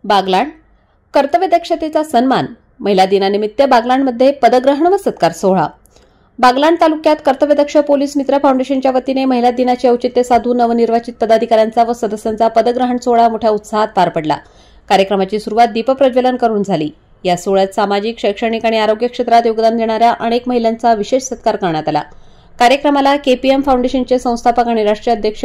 बागलाण कर्तव्यदक्षतेचा सन्मान महिला दिनानिमित्त बागलाणमध्ये पदग्रहण व सत्कार सोहळा। बागलाण तालुक्यात कर्तव्यदक्ष पोलीस मित्र फाउंडेशनच्या वतीने महिला दिनाचे औचित्य साधून नवनिर्वाचित पदाधिकाऱ्यांचा व सदस्यांचा पदग्रहण सोहळा मोठ्या उत्साहात पार पडला। कार्यक्रमाची सुरुवात दीपप्रज्वलन करून झाली। या सोहळ्यात सामाजिक, शैक्षणिक आणि आरोग्य क्षेत्रात योगदान देणाऱ्या अनेक महिलांचा विशेष सत्कार करण्यात आला। कार्यक्रमाला केपीएम फाउंडेशनचे संस्थापक आणि राष्ट्रीय अध्यक्ष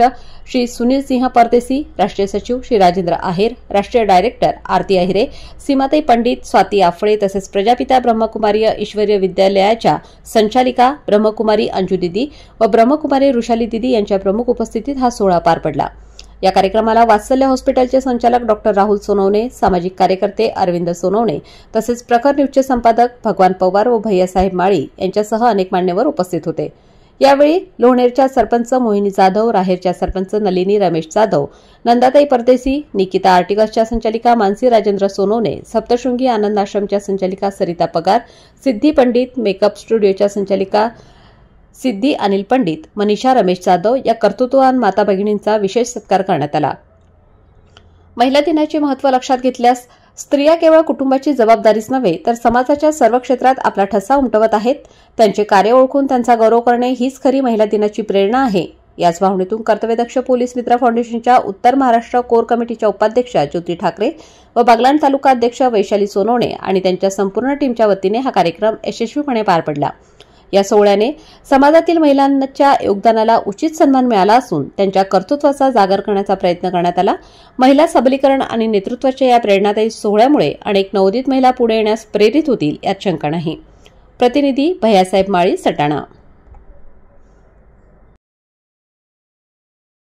श्री सुनील सिंह परदेसी, राष्ट्रीय सचिव श्री राजेंद्र आहेर, राष्ट्रीय डायरेक्टर आरती अहिरे, सीमाताई पंडित, स्वाती आफळे तसेच प्रजापिता ब्रह्मकुमारी ईश्वरीय विद्यालयाच्या संचालिका ब्रह्मकुमारी अंजू दिदी व ब्रह्मकुमारी ऋषाली दिदी यांच्या प्रमुख उपस्थितीत हा सोहळा पार पडला। या कार्यक्रमाला वात्सल्य हॉस्पिटलचे संचालक डॉक्टर राहुल सोनवणे, सामाजिक कार्यकर्ते अरविंद सोनवणे तसेच प्रखर न्यूजचे संपादक भगवान पवार व भैयासाहेब माळी यांच्यासह अनेक मान्यवर उपस्थित होते। यावेळी लोणेरच्या सरपंच मोहिनी जाधव, राहेरच्या सरपंच नलिनी रमेश जाधव, नंदाताई परदेसी, निकिता आर्टिकल्सच्या संचालिका मानसी राजेंद्र सोनवणे, सप्तशृंगी आनंद आश्रमच्या संचालिका सरिता पगार, सिद्धी पंडित, मेकअप स्टुडिओच्या संचालिका सिद्धी अनिल पंडित, मनीषा रमेश जाधव या कर्तृत्ववान माता भगिनींचा विशेष सत्कार करण्यात आला। महिला दिनाचे महत्त्व लक्षात घेतल्यास स्त्रिया केवळ कुटुंबाची जबाबदारीच नव्हे तर समाजाच्या सर्व क्षेत्रात आपला ठसा उमटवत आहेत। त्यांचे कार्य ओळखून त्यांचा गौरव करणे हीच खरी महिला दिनाची प्रेरणा आहे। याच भावनेतून कर्तव्यदक्ष पोलीस मित्र फाउंडेशनच्या उत्तर महाराष्ट्र कोर कमिटीच्या उपाध्यक्षा ज्योती ठाकरे व बागलाण तालुका अध्यक्ष वैशाली सोनवणे आणि त्यांच्या संपूर्ण टीमच्या वतीने हा कार्यक्रम यशस्वीपणे पार पडला। या सोहळ्याने समाजातील महिलांच्या योगदानाला उचित सन्मान मिळाला असून त्यांच्या कर्तृत्वाचा जागर करण्याचा प्रयत्न करण्यात आला। महिला सबलीकरण आणि नेतृत्वाच्या या प्रेरणादायी सोहळ्यामुळे अनेक नवोदित महिला पुढे येण्यास प्रेरित होतील यात शंका नाही। प्रतिनिधी भैयासाहेब माळी, सटाणा।